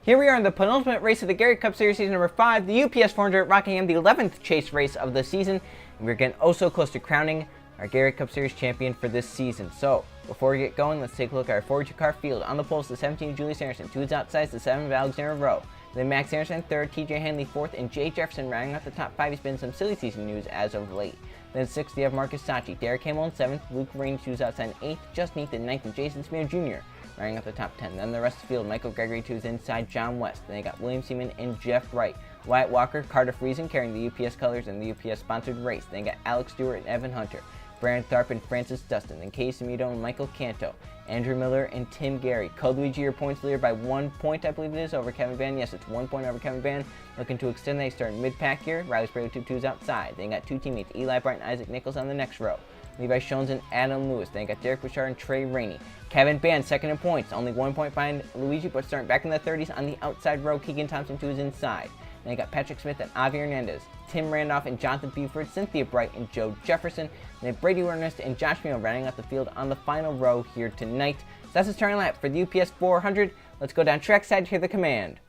Here we are in the penultimate race of the Gatorade Cup Series Season number 5, the UPS 400 at Rockingham, the 11th chase race of the season. And we're getting oh so close to crowning our Gatorade Cup Series champion for this season. So, before we get going, let's take a look at our 42-car field. On the pole is the 17 Julius Anderson, 2 is outside, the 7 of Alexander Rowe. Then Max Anderson 3rd, TJ Hanley 4th, and Jay Jefferson rounding out the top 5. He's been some silly season news as of late. Then 6th, you have Marcus Sachi, Derek Hamill in 7th, Luke Rainey 2 is outside in 8th, Justin Heath in 9th, and Jason Smith Jr. rounding up the top 10. Then the rest of the field, Michael Gregory 2 is inside John West. Then they got William Seaman and Jeff Wright. Wyatt Walker, Carter Friesen carrying the UPS colors in the UPS sponsored race. Then they got Alex Stewart and Evan Hunter. Brandon Tharp and Francis Dustin. Then Casey Samito and Michael Canto. Andrew Miller and Tim Gary. Luigi, your points leader by 1 point, I believe it is, over Kevin Van. Yes, it's 1 point over Kevin Van. Looking to extend, they start mid-pack here. Riley Sprague 2-2's outside. Then got 2 teammates, Eli Bright and Isaac Nichols on the next row. Levi Shones and Adam Lewis. Then got Derek Bouchard and Trey Rainey. Kevin Band, second in points. Only 1 point behind Luigi, but starting back in the 30s on the outside row. Keegan Thompson 2 is inside. Then got Patrick Smith and Avi Hernandez. Tim Randolph and Jonathan Buford. Cynthia Bright and Joe Jefferson. And then Brady Ernest and Josh Meal rounding out the field on the final row here tonight. So that's the starting lap for the UPS 400. Let's go down trackside to hear the command.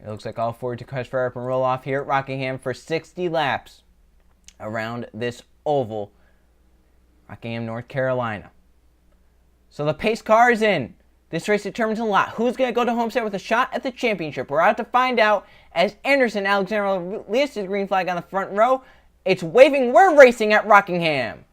It looks like all 42 cars fire up and roll off here at Rockingham for 60 laps around this oval, Rockingham, North Carolina. So the pace car is in. This race determines a lot. Who's going to go to Homestead with a shot at the championship? We're out to find out as Anderson Alexander leads the green flag on the front row. It's waving. We're racing at Rockingham.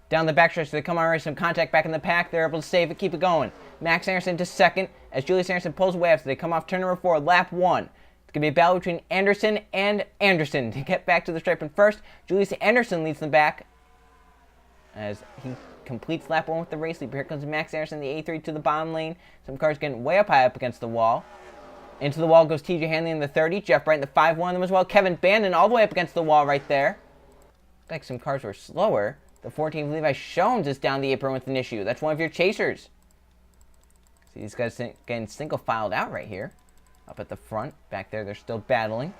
Down the backstretch, they come on, some contact back in the pack. They're able to save it, keep it going. Max Anderson to second as Julius Anderson pulls away after they come off turn number 4, lap 1. It's going to be a battle between Anderson and Anderson to get back to the stripe in first. Julius Anderson leads them back as he completes lap 1 with the race lead. Here comes Max Anderson, the A3 to the bottom lane. Some cars getting way up high up against the wall. Into the wall goes TJ Hanley in the 30. Jeff Bright in the 5-1 of them as well. Kevin Bandon all the way up against the wall right there. Looks like some cars were slower. The 14th Levi Shones is down the apron with an issue. That's one of your chasers. See these guys getting single filed out right here. Up at the front. Back there, they're still battling.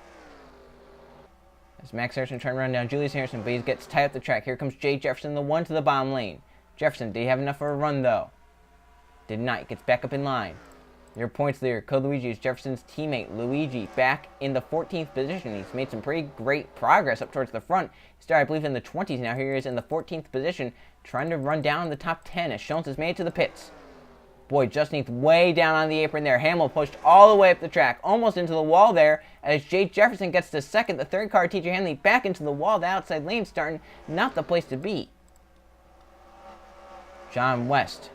As Max Harrison trying to run down Julius Harrison, but he gets tied up the track. Here comes Jay Jefferson, the 1 to the bottom lane. Jefferson, did he have enough for a run, though? Did not. He gets back up in line. Your points leader, Luigi, is Jefferson's teammate. Luigi back in the 14th position. He's made some pretty great progress up towards the front. He started, I believe, in the 20s. Now here he is in the 14th position, trying to run down the top 10 as Shones has made it to the pits. Boy, Justin Heath way down on the apron there. Hamill pushed all the way up the track, almost into the wall there, as Jay Jefferson gets to second. The third car, TJ Hanley, back into the wall. The outside lane starting not the place to be. John West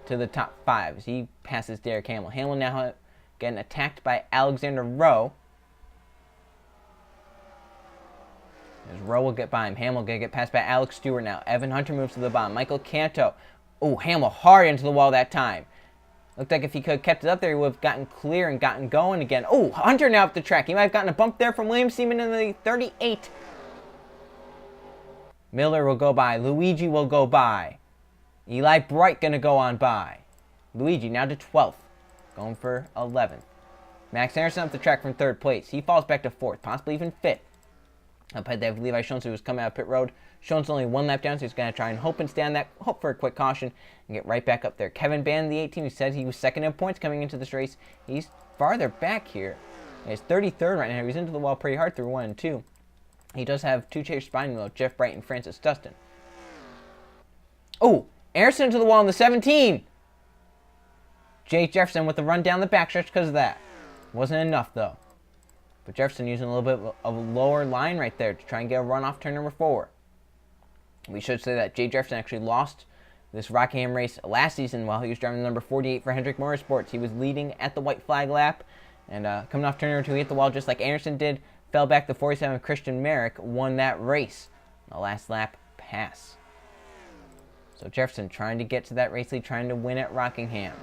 to the top 5 as he passes Derek Hamill. Hamill now getting attacked by Alexander Rowe. As Rowe will get by him. Hamill going to get passed by Alex Stewart now. Evan Hunter moves to the bottom. Michael Canto. Oh, Hamill hard into the wall that time. Looked like if he could have kept it up there, he would have gotten clear and gotten going again. Oh, Hunter now up the track. He might have gotten a bump there from William Seaman in the 38. Miller will go by. Luigi will go by. Eli Bright going to go on by. Luigi now to 12th. Going for 11th. Max Anderson up the track from 3rd place. He falls back to 4th, possibly even 5th. Up ahead they have Levi Shones, who was coming out of pit road. Shones only 1 lap down, so he's going to try and hope and stand that, hope for a quick caution, and get right back up there. Kevin Band, the 18, who said he was second in points coming into this race. He's farther back here. He's 33rd right now. He's into the wall pretty hard through 1 and 2. He does have 2 chasers behind him, though, Jeff Bright and Francis Dustin. Oh! Anderson to the wall in the 17. Jay Jefferson with the run down the backstretch because of that. Wasn't enough, though. But Jefferson using a little bit of a lower line right there to try and get a run off turn number 4. We should say that Jay Jefferson actually lost this Rockingham race last season while he was driving the number 48 for Hendrick Motorsports. He was leading at the white flag lap. And coming off turn number 2, he hit the wall just like Anderson did. Fell back to 47. Christian Merrick won that race. The last lap pass. So Jefferson trying to get to that race lead, trying to win at Rockingham.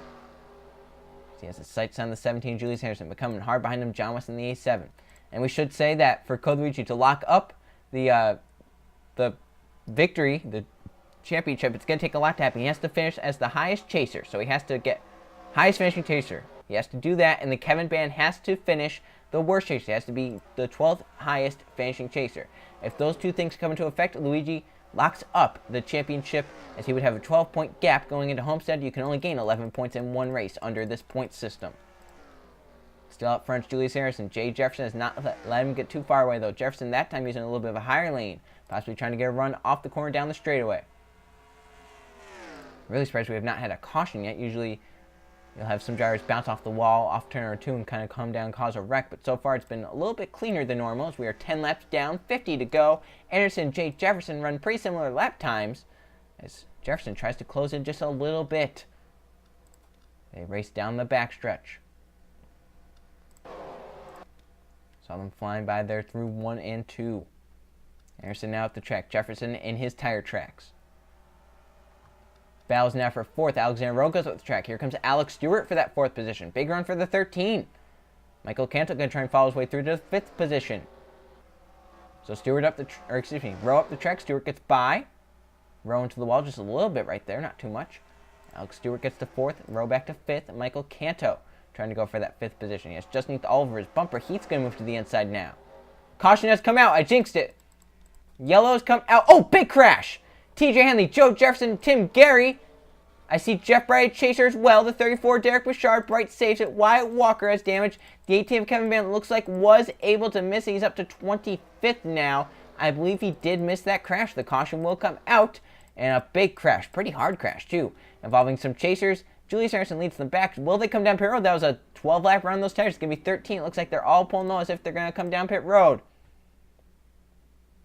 He has his sights on the 17, Julius Harrison, but coming hard behind him, John West in the A7. And we should say that for Code Luigi to lock up the victory, the championship, it's going to take a lot to happen. He has to finish as the highest chaser, so he has to get highest finishing chaser. He has to do that, and the Kevin band has to finish the worst chaser. He has to be the 12th highest finishing chaser. If those two things come into effect, Luigi locks up the championship, as he would have a 12-point gap going into Homestead. You can only gain 11 points in one race under this point system. Still up front, Julius Harrison. Jay Jefferson has not let him get too far away, though. Jefferson that time using a little bit of a higher lane, possibly trying to get a run off the corner down the straightaway. Really surprised we have not had a caution yet. Usually you'll have some drivers bounce off the wall, off turn or two, and kind of come down and cause a wreck. But so far it's been a little bit cleaner than normal, as we are 10 laps down, 50 to go. Anderson and Jay Jefferson run pretty similar lap times, as Jefferson tries to close in just a little bit. They race down the backstretch. Saw them flying by there through 1 and 2. Anderson now at the track. Jefferson in his tire tracks. Battles now for 4th. Alexander Rowe goes up the track. Here comes Alex Stewart for that 4th position. Big run for the 13. Michael Canto going to try and follow his way through to the 5th position. So Stewart up the, Rowe up the track. Stewart gets by. Rowe into the wall just a little bit right there, not too much. Alex Stewart gets to 4th. Rowe back to 5th. Michael Canto trying to go for that 5th position. He has just underneath Oliver's bumper. Heath's going to move to the inside now. Caution has come out. I jinxed it. Yellow has come out. Oh, big crash. TJ Hanley, Joe Jefferson, Tim Gary. I see Jeff Bright chaser as well. The 34, Derek Bouchard. Bright saves it. Wyatt Walker has damage. The 18 of Kevin Van looks like was able to miss it. He's up to 25th now. I believe he did miss that crash. The caution will come out. And a big crash. Pretty hard crash, too. Involving some chasers. Julius Harrison leads them back. Will they come down pit road? That was a 12-lap run. Those tires. It's going to be 13. It looks like they're all pulling low as if they're going to come down pit road.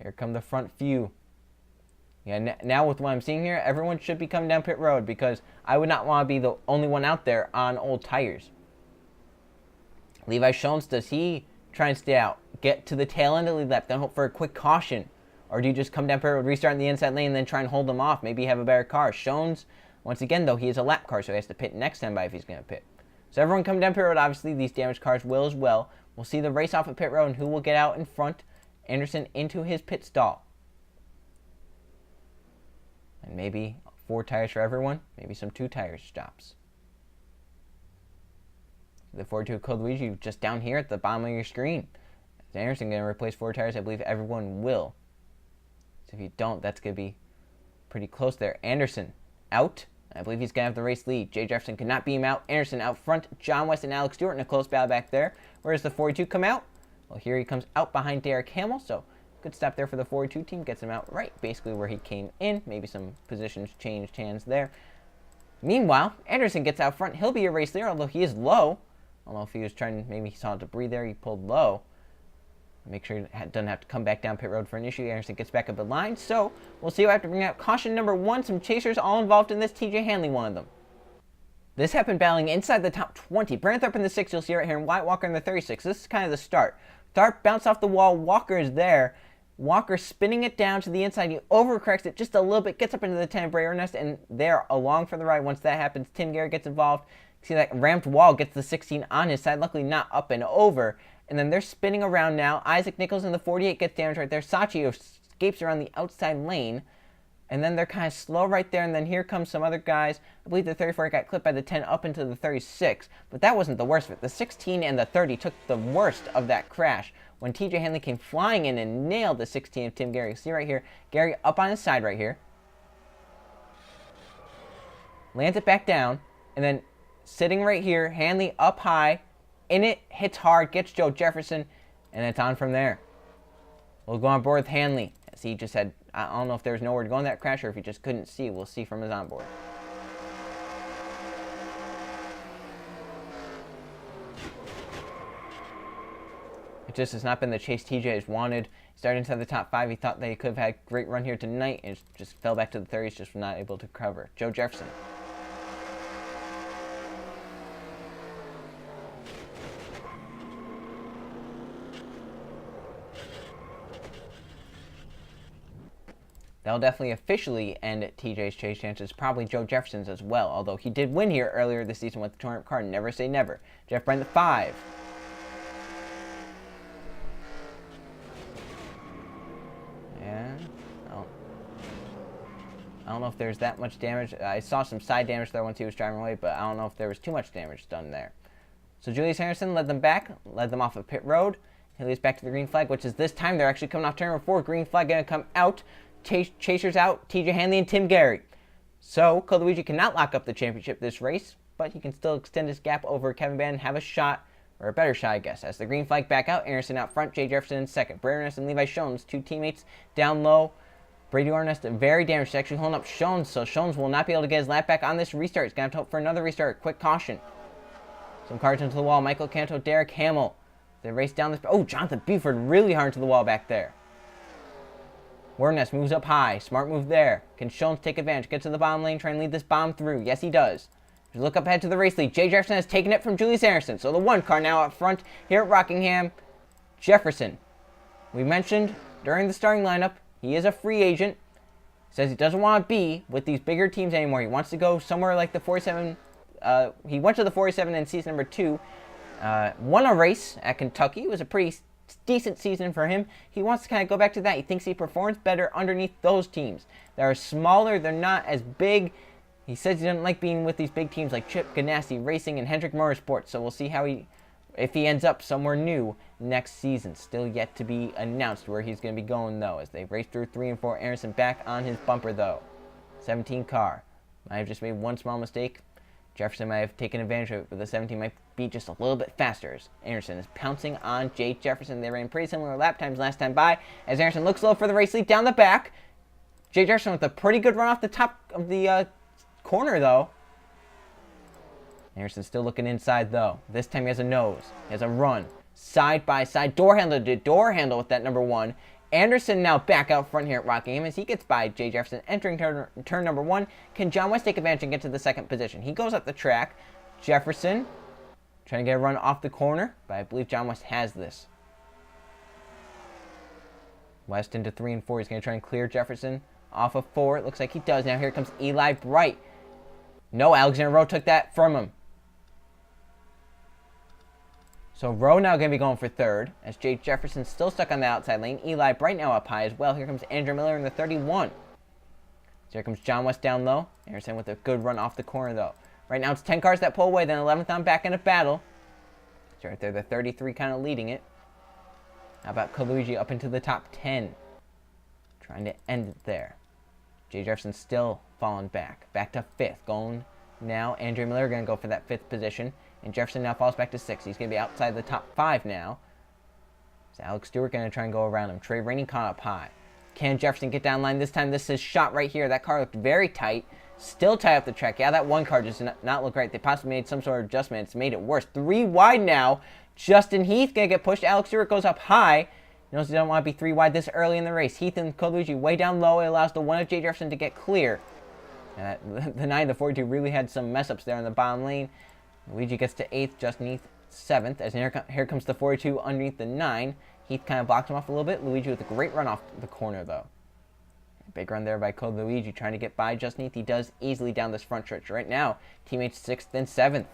Here come the front few. Yeah, now with what I'm seeing here, everyone should be coming down pit road, because I would not want to be the only one out there on old tires. Levi Schoens, does he try and stay out, get to the tail end of the lead lap, then hope for a quick caution? Or do you just come down pit road, restart in the inside lane, and then try and hold them off? Maybe have a better car. Schoens, once again, though, he is a lap car, so he has to pit next time by if he's going to pit. So everyone come down pit road. Obviously, these damaged cars will as well. We'll see the race off at pit road and who will get out in front. Anderson into his pit stall. And maybe 4 tires for everyone. Maybe some 2 tires stops. The 42 Code Luigi just down here at the bottom of your screen. Is Anderson going to replace 4 tires? I believe everyone will. So if you don't, that's going to be pretty close there. Anderson out. I believe he's going to have the race lead. Jay Jefferson could not beat him out. Anderson out front. John West and Alex Stewart in a close battle back there. Where does the 42 come out? Well, here he comes out behind Derek Hamill. So good stop there for the 42 team. Gets him out right basically where he came in. Maybe some positions changed hands there. Meanwhile, Anderson gets out front. He'll be a race leader, although he is low. I don't know if he was trying, maybe he saw debris there. He pulled low. Make sure he doesn't have to come back down pit road for an issue. Anderson gets back up in line. So we'll see who I have to bring out. Caution number 1. Some chasers all involved in this. TJ Hanley, one of them. This happened battling inside the top 20. Brandon Tharp in the 6, you'll see right here, and Wyatt Walker in the 36. This is kind of the start. Tharp bounced off the wall. Walker is there. Walker spinning it down to the inside. He overcorrects it just a little bit, gets up into the 10 Brayer nest, and they're along for the ride. Once that happens, Tim Gary gets involved. See that ramped wall gets the 16 on his side, luckily not up and over. And then they're spinning around now. Isaac Nichols in the 48 gets damaged right there. Sachi escapes around the outside lane. And then they're kind of slow right there. And then here comes some other guys. I believe the 34 got clipped by the 10 up into the 36. But that wasn't the worst of it. The 16 and the 30 took the worst of that crash when TJ Hanley came flying in and nailed the 16 of Tim Gary. See right here. Gary up on his side right here. Lands it back down. And then sitting right here. Hanley up high. In it, hits hard, gets Joe Jefferson, and it's on from there. We'll go on board with Hanley, as he just had, I don't know if there was nowhere to go in that crash or if he just couldn't see. We'll see from his onboard. It just has not been the chase TJ has wanted. Started inside the top 5. He thought that he could have had a great run here tonight, and just fell back to the 30s, just was not able to cover. Joe Jefferson. That'll definitely officially end TJ's chase chances, probably Joe Jefferson's as well, although he did win here earlier this season with the tournament car. Never say never. Jeff Brent, the 5. Yeah, I don't know if there's that much damage. I saw some side damage there once he was driving away, but I don't know if there was too much damage done there. So Julius Harrison led them back, led them off of pit road. He leads back to the green flag, which is this time they're actually coming off turn number 4. Green flag going to come out. Chasers out, TJ Hanley and Tim Gary. So Coluigi cannot lock up the championship this race, but he can still extend his gap over Kevin Bannon and have a shot, or a better shot, I guess. As the green flag back out, Anderson out front, Jay Jefferson in second. Brandon and Levi Shones, 2 teammates down low. Brady Ornest very damaged, actually holding up Shones, so Shones will not be able to get his lap back on this restart. He's going to have to hope for another restart. Quick caution. Some cars into the wall. Michael Canto, Derek Hamill. They race down this. Oh, Jonathan Buford really hard to the wall back there. Warnest moves up high. Smart move there. Can Shones take advantage? Get to the bottom lane, try and lead this bomb through. Yes, he does. As we look up ahead to the race lead, Jay Jefferson has taken it from Julius Harrison. So the 1 car now up front here at Rockingham. Jefferson. We mentioned during the starting lineup, he is a free agent. Says he doesn't want to be with these bigger teams anymore. He wants to go somewhere like the 47. He went to the 47 in season number 2. Won a race at Kentucky. It was a pretty decent season for him. He wants to kind of go back to that. He thinks he performs better underneath those teams. They're smaller. They're not as big. He says he doesn't like being with these big teams like Chip Ganassi Racing and Hendrick Motorsports. So we'll see if he ends up somewhere new next season. Still yet to be announced where he's going to be going, though, as they race through 3 and 4. Anderson back on his bumper, though. 17 car. Might have just made one small mistake. Jefferson might have taken advantage of it, but the 17 might be just a little bit faster. As Anderson is pouncing on Jay Jefferson. They ran pretty similar lap times last time by. As Anderson looks low for the race lead down the back. Jay Jefferson with a pretty good run off the top of the corner, though. Anderson still looking inside, though. This time he has a nose. He has a run. Side by side. Door handle to door handle with that number 1. Anderson now back out front here at Rockingham as he gets by Jay Jefferson entering turn number 1. Can John West take advantage and get to the 2nd position? He goes up the track. Jefferson trying to get a run off the corner, but I believe John West has this. West into 3 and 4. He's going to try and clear Jefferson off of 4. It looks like he does. Now here comes Eli Bright. No, Alexander Rowe took that from him. So Rowe now going to be going for 3rd, as Jay Jefferson's still stuck on the outside lane. Eli Bright now up high as well. Here comes Andrew Miller in the 31. So here comes John West down low. Anderson with a good run off the corner, though. Right now it's 10 cars that pull away, then 11th on back in a battle. So right there, the 33 kind of leading it. How about Coluigi up into the top 10? Trying to end it there. Jay Jefferson still falling back. Back to 5th. Going now. Andrew Miller going to go for that 5th position. And Jefferson now falls back to 6th. He's going to be outside the top 5 now. So Alex Stewart going to try and go around him. Trey Rainey caught up high. Can Jefferson get down line this time? This is shot right here. That car looked very tight. Still tight up the track. Yeah, that 1 car just did not look right. They possibly made some sort of adjustment. It's made it worse. 3 wide now. Justin Heath going to get pushed. Alex Stewart goes up high. He knows he doesn't want to be 3 wide this early in the race. Heath and Coluigi way down low. It allows the 1 of Jay Jefferson to get clear. The 9 the 42 really had some mess-ups there in the bottom lane. Luigi gets to 8th, Justin Heath 7th, as here comes the 42 underneath the 9. Heath kind of blocked him off a little bit. Luigi with a great run off the corner, though. Big run there by Code Luigi trying to get by Justin Heath. He does easily down this front stretch. Right now, teammates 6th and 7th.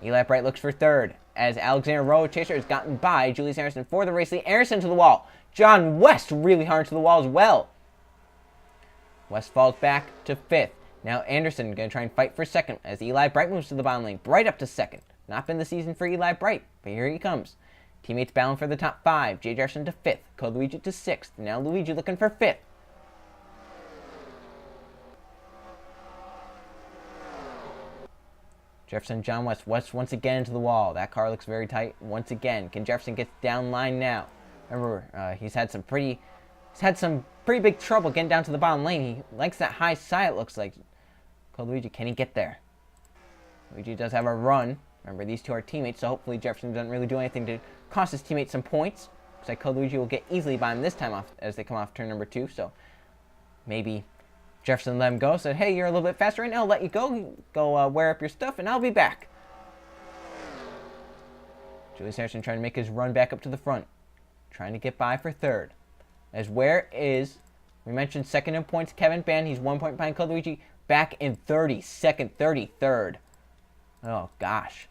Eli Bright looks for 3rd, as Alexander Rowe Chaser has gotten by Julius Harrison for the race lead. Anderson to the wall. John West really hard to the wall as well. West falls back to 5th. Now Anderson going to try and fight for 2nd as Eli Bright moves to the bottom lane. Bright up to 2nd. Not been the season for Eli Bright, but here he comes. Teammates battling for the top 5. Jay Jefferson to 5th. Code Luigi to 6th. Now Luigi looking for 5th. Jefferson, John West. West once again into the wall. That car looks very tight once again. Can Jefferson get down line now? Remember, he's had some pretty big trouble getting down to the bottom lane. He likes that high side, it looks like. Luigi, can he get there? Luigi does have a run. Remember, these 2 are teammates, so hopefully Jefferson doesn't really do anything to cost his teammates some points. Looks like Luigi will get easily by him this time off as they come off turn number 2, so maybe Jefferson let him go. Said, hey, you're a little bit faster right now. I'll let you go. Go wear up your stuff, and I'll be back. Julius Harrison trying to make his run back up to the front. Trying to get by for 3rd. As where is We mentioned second in points, Kevin Ban. He's 1 point behind Code Luigi. Back in 32nd, 33rd. Oh, gosh.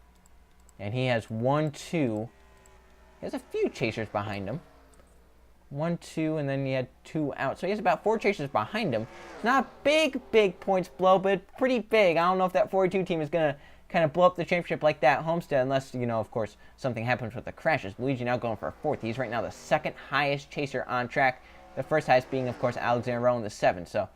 And he has 1, 2. He has a few chasers behind him. 1, 2, and then he had 2 out. So he has about 4 chasers behind him. It's not a big points blow, but pretty big. I don't know if that 42 team is going to kind of blow up the championship like that Homestead, unless, of course, something happens with the crashes. Luigi now going for a 4th. He's right now the 2nd highest chaser on track. The 1st highest being, of course, Alexander Rowe in the 7th. So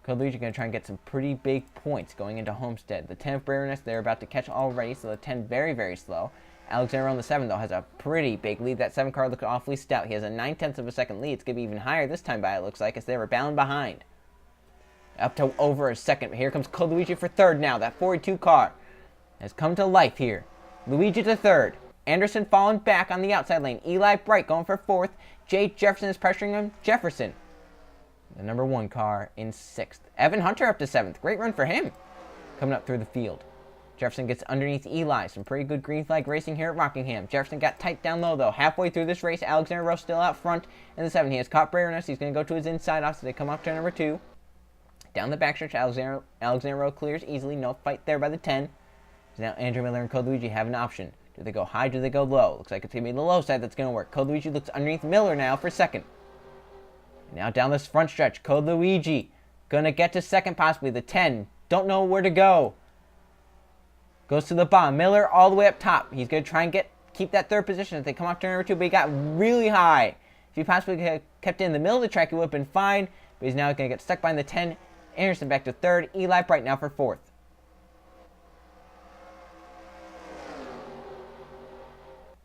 Code Luigi going to try and get some pretty big points going into Homestead. The 10th Braverness, they're about to catch already, so the 10 very, very slow. Alexander on the 7, though, has a pretty big lead. That 7 car looked awfully stout. He has a 9/10 of a second lead. It's going to be even higher this time by, it looks like, as they were bound behind. Up to over a second. Here comes Code Luigi for 3rd now. That 42 car has come to life here. Luigi to 3rd. Anderson falling back on the outside lane. Eli Bright going for 4th. Jay Jefferson is pressuring him. Jefferson, the number 1 car, in 6th. Evan Hunter up to 7th. Great run for him coming up through the field. Jefferson gets underneath Eli. Some pretty good green flag racing here at Rockingham. Jefferson got tight down low, though. Halfway through this race, Alexander Rowe still out front in the 7. He has caught Braverness. He's going to go to his inside off, so they come up to number 2. Down the backstretch, Alexander Rowe clears easily. No fight there by the 10. So now Andrew Miller and Code Luigi have an option. Do they go high? Do they go low? Looks like it's going to be the low side that's going to work. Code Luigi looks underneath Miller now for 2nd. And now down this front stretch, Code Luigi going to get to 2nd possibly. The 10 don't know where to go. Goes to the bottom. Miller all the way up top. He's going to try and keep that 3rd position as they come up to number 2, but he got really high. If he possibly had kept it in the middle of the track, he would have been fine, but he's now going to get stuck behind the 10. Anderson back to 3rd. Eli Bright now for 4th.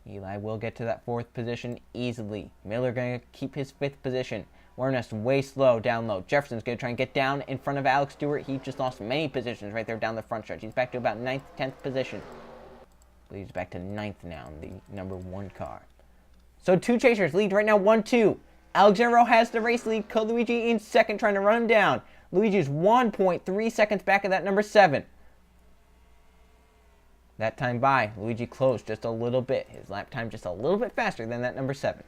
Eli will get to that 4th position easily. Miller going to keep his 5th position. Warnest way slow down low. Jefferson's going to try and get down in front of Alex Stewart. He just lost many positions right there down the front stretch. He's back to about 9th, 10th position. But he's back to 9th now in the number 1 car. So 2 chasers lead right now, 1-2. Alexander Rowe has the race lead. Code Luigi in 2nd trying to run him down. Luigi's 1.3 seconds back of that number 7. That time by, Luigi closed just a little bit. His lap time just a little bit faster than that number 7.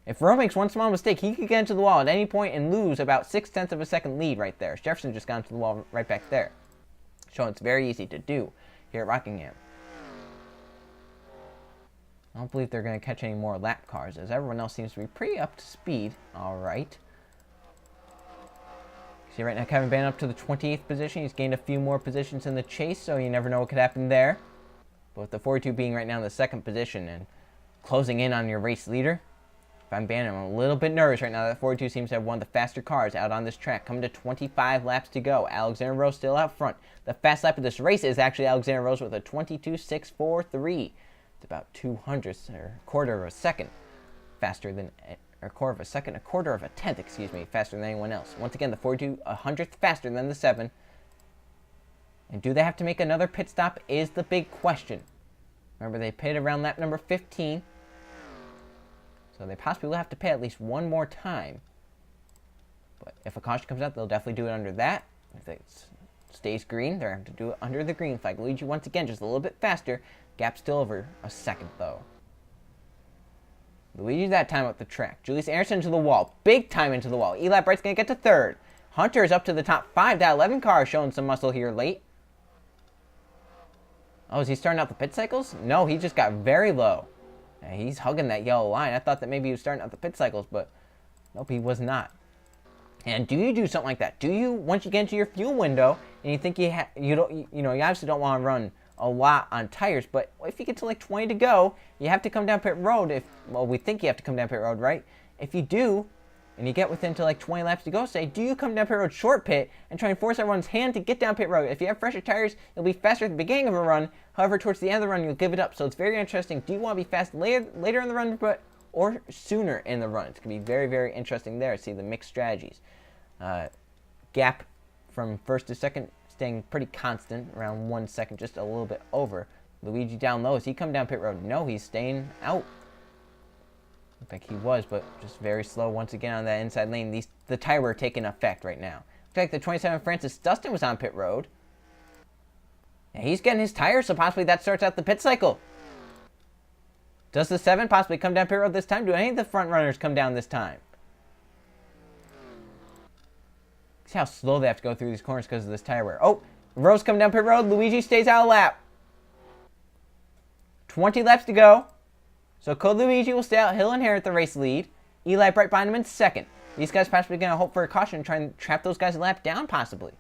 If Rowe makes one small mistake, he could get into the wall at any point and lose about 6/10 of a second lead right there. Jefferson just got into the wall right back there. So it's very easy to do here at Rockingham. I don't believe they're going to catch any more lap cars, as everyone else seems to be pretty up to speed. All right. See right now, Kevin Ban up to the 28th position. He's gained a few more positions in the chase, so you never know what could happen there. But with the 42 being right now in the 2nd position and closing in on your race leader, if I'm Ban, I'm a little bit nervous right now. That 42 seems to have one of the faster cars out on this track. Coming to 25 laps to go. Alexander Rowe still out front. The fast lap of this race is actually Alexander Rowe with a 22.643. It's about 200ths or a quarter of a second faster than, or a quarter of a second, a quarter of a tenth, excuse me, faster than anyone else. Once again, the 42, 100th faster than the 7. And do they have to make another pit stop is the big question. Remember, they pitted around lap number 15. So they possibly will have to pit at least one more time. But if a caution comes out, they'll definitely do it under that. If it stays green, they're going to have to do it under the green flag. Luigi, once again, just a little bit faster. Gap still over a second, though. Luigi that time up the track. Julius Anderson to the wall. Big time into the wall. Eli Bright's going to get to 3rd. Hunter is up to the top 5. That 11 car is showing some muscle here late. Oh, is he starting out the pit cycles? No, he just got very low. Yeah, he's hugging that yellow line. I thought that maybe he was starting out the pit cycles, but nope, he was not. And do you do something like that? Do you, once you get into your fuel window and you think you obviously don't want to run a lot on tires, but if you get to like 20 to go, you have to come down pit road. We think you have to come down pit road, right? If you do, and you get within to like 20 laps to go, say, do you come down pit road short pit and try and force everyone's hand to get down pit road? If you have fresher tires, you'll be faster at the beginning of a run. However, towards the end of the run, you'll give it up. So it's very interesting. Do you want to be fast later in the run, or sooner in the run? It's going to be very, very interesting there to see the mixed strategies. Gap from 1st to 2nd staying pretty constant, around 1 second, just a little bit over. Luigi down low. Has he come down pit road? No, he's staying out. Looked like he was, but just very slow once again on that inside lane. The tire wear taking effect right now. Looks like the 27 Francis Dustin was on pit road. And he's getting his tires, so possibly that starts out the pit cycle. Does the 7 possibly come down pit road this time? Do any of the front runners come down this time? See how slow they have to go through these corners because of this tire wear. Oh, Rowe's coming down pit road. Luigi stays out a lap. 20 laps to go. So Code Luigi will stay out. He'll inherit the race lead. Eli right behind him in second. These guys possibly going to hope for a caution and try and trap those guys a lap down, possibly.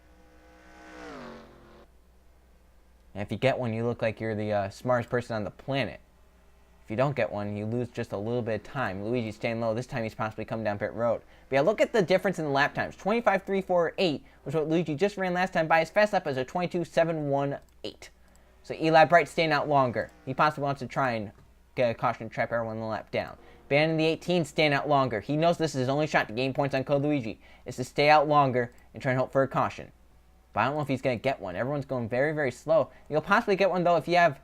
And if you get one, you look like you're the smartest person on the planet. If you don't get one, you lose just a little bit of time. Luigi's staying low. This time he's possibly come down pit road. But yeah, look at the difference in the lap times. 25.348 was what Luigi just ran last time by his fast lap as a 22.718. So Eli Bright staying out longer. He possibly wants to try and get a caution and trap everyone in the lap down. Bannon the 18 staying out longer. He knows this is his only shot to gain points on Code Luigi, is to stay out longer and try and hope for a caution. But I don't know if he's going to get one. Everyone's going very, very slow. You'll possibly get one, though, if you have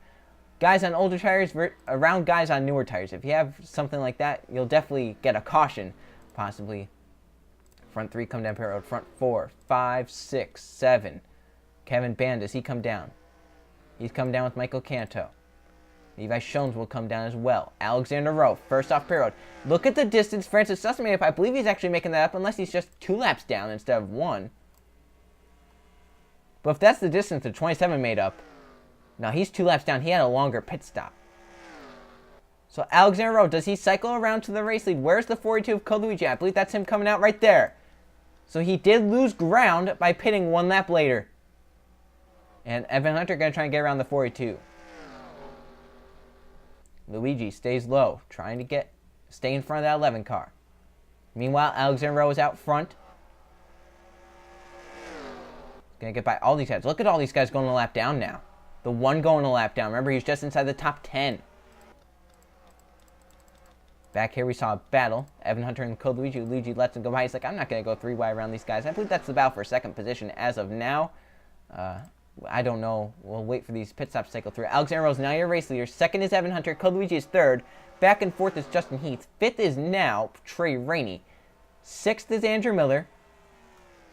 guys on older tires around guys on newer tires. If you have something like that, you'll definitely get a caution, possibly. Front 3 come down pit road. Front 4, 5, 6, 7. Kevin Band, does he come down? He's come down with Michael Canto. Levi Shones will come down as well. Alexander Rowe, first off pit road. Look at the distance Francis Sussman made up. I believe he's actually making that up, unless he's just 2 laps down instead of 1. But if that's the distance that 27 made up, no, he's 2 laps down. He had a longer pit stop. So Alexander Rowe, does he cycle around to the race lead? Where's the 42 of Code Luigi? I believe that's him coming out right there. So he did lose ground by pitting 1 lap later. And Evan Hunter going to try and get around the 42. Luigi stays low, trying to stay in front of that 11 car. Meanwhile, Alexander Rowe is out front. Going to get by all these guys. Look at all these guys going a lap down now. The one going a lap down. Remember, he's just inside the top 10. Back here, we saw a battle. Evan Hunter and Code Luigi. Luigi lets him go by. He's like, I'm not going to go 3 wide around these guys. I believe that's the battle for second position as of now. I don't know. We'll wait for these pit stops to cycle through. Alexander Rose, now your race leader. Second is Evan Hunter. Code Luigi is third. Back and forth is Justin Heath. Fifth is now Trey Rainey. Sixth is Andrew Miller.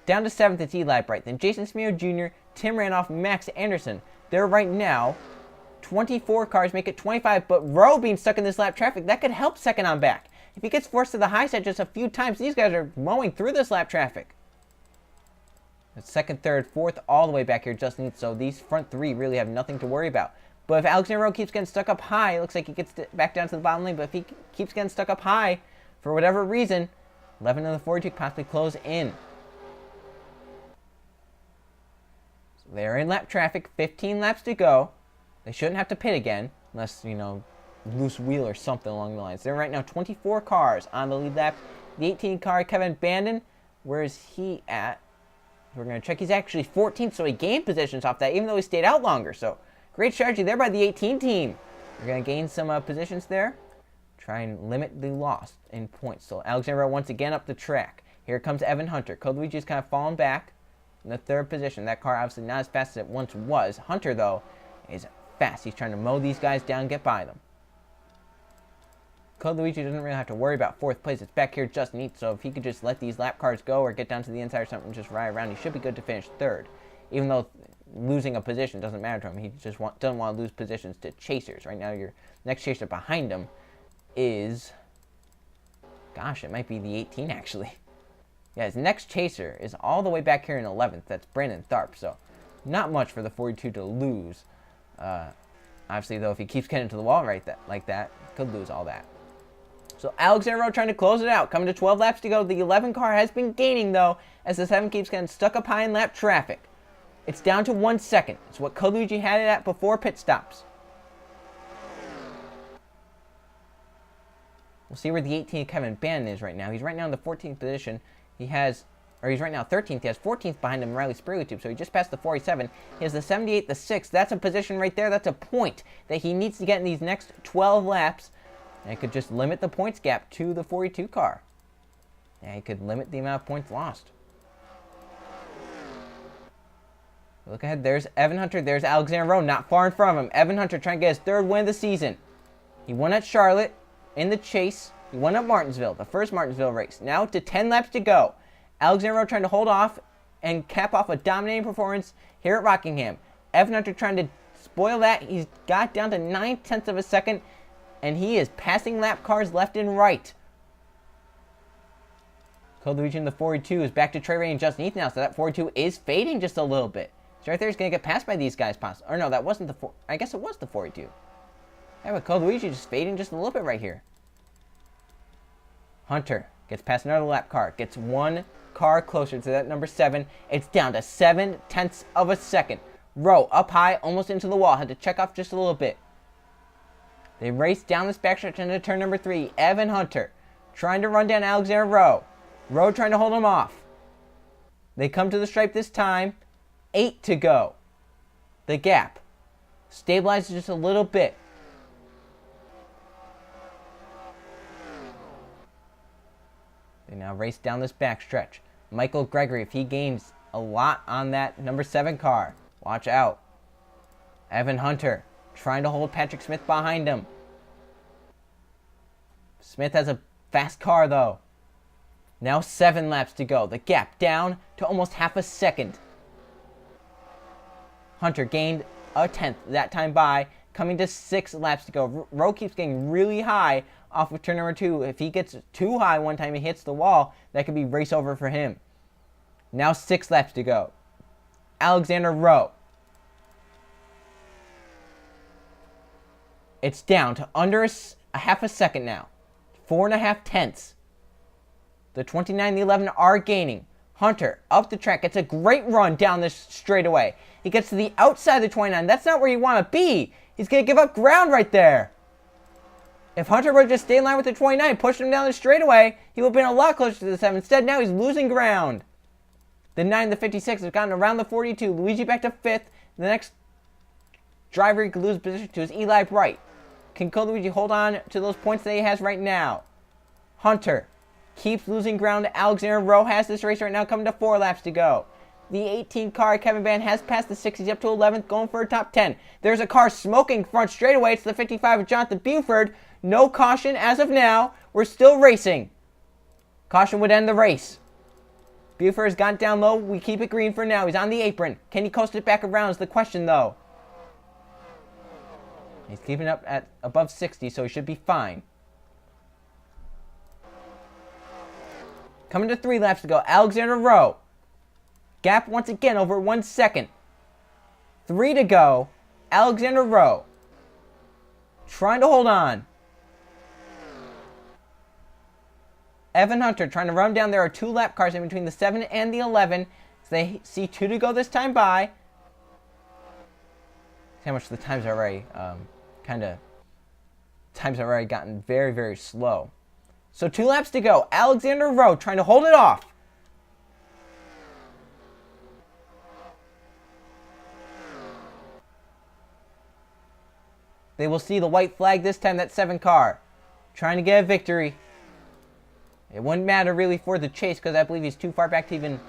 Down to seventh is Eli Bright. Then Jason Smeo Jr., Tim Ranoff, Max Anderson. They're right now 24 cars, make it 25. But Rowe being stuck in this lap traffic, that could help second on back. If he gets forced to the high side just a few times, these guys are mowing through this lap traffic. Second, third, fourth, all the way back here, Justin Heath. So these front 3 really have nothing to worry about. But if Alexander Rowe keeps getting stuck up high, it looks like he gets back down to the bottom lane. But if he keeps getting stuck up high, for whatever reason, 11 of the 42 could possibly close in. So they're in lap traffic, 15 laps to go. They shouldn't have to pit again, unless, loose wheel or something along the lines. They're right now 24 cars on the lead lap. The 18 car, Kevin Bandon, where is he at? We're going to check. He's actually 14th, so he gained positions off that, even though he stayed out longer. So, great strategy there by the 18 team. We're going to gain some positions there. Try and limit the loss in points. So, Alexander once again up the track. Here comes Evan Hunter. Code Luigi's kind of fallen back in the 3rd position. That car obviously not as fast as it once was. Hunter, though, is fast. He's trying to mow these guys down and get by them. Code Luigi doesn't really have to worry about 4th place. It's back here Justin Heath, so if he could just let these lap cars go or get down to the inside or something and just ride around, he should be good to finish 3rd. Even though losing a position doesn't matter to him. He just doesn't want to lose positions to chasers. Right now, your next chaser behind him is... Gosh, it might be the 18, actually. Yeah, his next chaser is all the way back here in 11th. That's Brandon Tharp, so not much for the 42 to lose. Obviously, though, if he keeps getting to the wall like that, could lose all that. So Alexander Rowe trying to close it out. Coming to 12 laps to go. The 11 car has been gaining, though, as the 7 keeps getting stuck up high in lap traffic. It's down to 1 second. It's what Code Luigi had it at before pit stops. We'll see where the 18 Kevin Bannon is right now. He's right now in the 14th position. He's right now 13th. He has 14th behind him, Riley Sprigutube, so he just passed the 47. He has the 78, the 6th. That's a position right there. That's a point that he needs to get in these next 12 laps. And it could just limit the points gap to the 42 car. Yeah, he could limit the amount of points lost. Look ahead. There's Evan Hunter. There's Alexander Rowe, not far in front of him. Evan Hunter trying to get his 3rd win of the season. He won at Charlotte in the chase. He won at Martinsville, the first Martinsville race. Now to 10 laps to go. Alexander Rowe trying to hold off and cap off a dominating performance here at Rockingham. Evan Hunter trying to spoil that. He's got down to 9/10 of a second. And he is passing lap cars left and right. Code Luigi in the 42 is back to Trey Ray and Justin Heath now, so that 42 is fading just a little bit. So right there is going to get passed by these guys, possibly. Or no, that wasn't the I guess it was the 42. Yeah, but Code Luigi just fading just a little bit right here. Hunter gets past another lap car, gets one car closer to that number 7. It's down to 0.7 of a second. Rowe up high, almost into the wall. Had to check off just a little bit. They race down this backstretch into turn number 3. Evan Hunter trying to run down Alexander Rowe. Rowe trying to hold him off. They come to the stripe this time. 8 to go. The gap stabilizes just a little bit. They now race down this backstretch. Michael Gregory, if he gains a lot on that number 7 car, watch out. Evan Hunter trying to hold Patrick Smith behind him. Smith has a fast car though. Now 7 laps to go. The gap down to almost half a second. Hunter gained a 1/10 that time by, coming to 6 laps to go. Rowe keeps getting really high off of turn number 2. If he gets too high one time and hits the wall, that could be race over for him. Now 6 laps to go. Alexander Rowe. It's down to under a half a second now. 4.5 tenths. The 29 and the 11 are gaining. Hunter up the track gets a great run down this straightaway. He gets to the outside of the 29. That's not where you want to be. He's going to give up ground right there. If Hunter would just stay in line with the 29, push him down the straightaway, he would have been a lot closer to the 7. Instead, now he's losing ground. The 9 and the 56 have gotten around the 42. Luigi back to 5th. The next driver he could lose position to is Eli Bright. Can Code Luigi hold on to those points that he has right now? Hunter keeps losing ground. Alexander Rowe has this race right now, coming to 4 laps to go. The 18 car, Kevin Band, has passed the 60s up to 11th, going for a top 10. There's a car smoking front straightaway. It's the 55 of Jonathan Buford. No caution as of now. We're still racing. Caution would end the race. Buford has gone down low. We keep it green for now. He's on the apron. Can he coast it back around is the question, though. He's keeping up at above 60, so he should be fine. Coming to 3 laps to go. Alexander Rowe. Gap once again over 1 second. 3 to go. Alexander Rowe trying to hold on. Evan Hunter trying to run down. There are 2 lap cars in between the 7 and the 11. So they see 2 to go this time by. See how much the times are already times have already gotten very, very slow. So 2 laps to go. Alexander Rowe trying to hold it off. They will see the white flag this time, that 7 car. Trying to get a victory. It wouldn't matter really for the chase because I believe he's too far back to even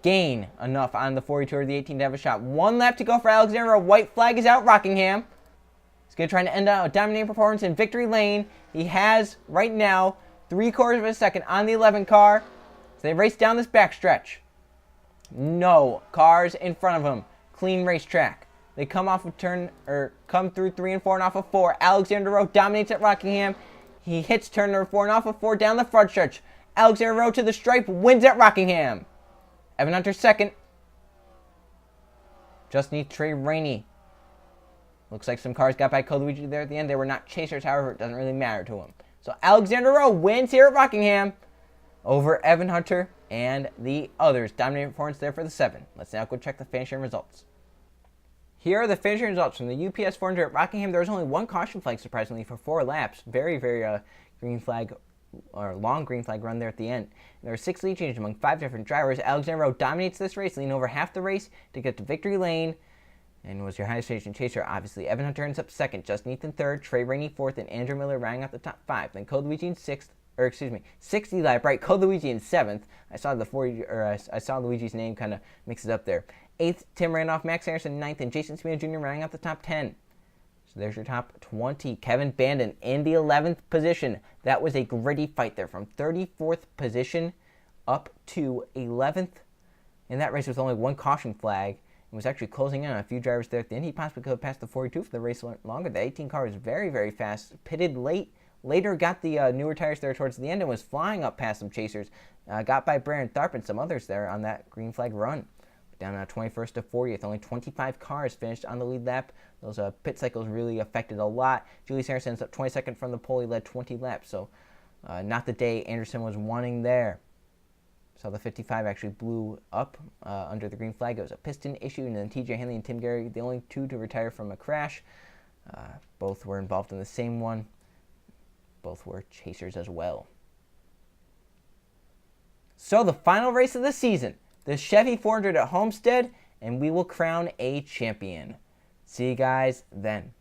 gain enough on the 42 or the 18 to have a shot. 1 lap to go for Alexander Rowe. White flag is out, Rockingham. He's going to try to end out a dominating performance in victory lane. He has, right now, 3/4 of a second on the 11 car. So they race down this backstretch. No cars in front of him. Clean racetrack. They come off of come through 3 and 4 and off of 4. Alexander Rowe dominates at Rockingham. He hits turn number 4 and off of 4 down the front stretch. Alexander Rowe to the stripe, wins at Rockingham. Evan Hunter second. Just need Trey Rainey. Looks like some cars got by Code Luigi there at the end. They were not chasers, however, it doesn't really matter to him. So Alexander Rowe wins here at Rockingham over Evan Hunter and the others. Dominating performance there for the 7. Let's now go check the finishing results. Here are the finishing results from the UPS 400 at Rockingham. There was only 1 caution flag, surprisingly, for 4 laps. Very, very green flag, or long green flag run there at the end. And there were 6 lead changes among 5 different drivers. Alexander Rowe dominates this race, leading over half the race to get to victory lane, and was your highest station chaser. Obviously, Evan Hunter ends up 2nd, Justin Heath in 3rd, Trey Rainey 4th, and Andrew Miller rounding out the top 5. Then Code Luigi in 6th, 6th Eli Bright, Code Luigi in 7th. I saw Luigi's name kind of mix it up there. 8th, Tim Randolph, Max Harrison 9th, and Jason Smith Jr. rounding out the top 10. So there's your top 20. Kevin Bandon in the 11th position. That was a gritty fight there from 34th position up to 11th. In that race, with only 1 caution flag. And was actually closing in on a few drivers there at the end. He possibly could have passed the 42 if the race went longer. The 18 car was very, very fast. Pitted late later got the newer tires there towards the end and was flying up past some chasers. Got by Brandon Tharp and some others there on that green flag run. Down 21st to 40th, only 25 cars finished on the lead lap. Those pit cycles really affected a lot. Julius Harrison ends up 22nd from the pole. He led 20 laps, so not the day Anderson was wanting there. So the 55 actually blew up under the green flag. It was a piston issue, and then TJ Henley and Tim Gary, the only two to retire from a crash. Both were involved in the same one. Both were chasers as well. So the final race of the season, the Chevy 400 at Homestead, and we will crown a champion. See you guys then.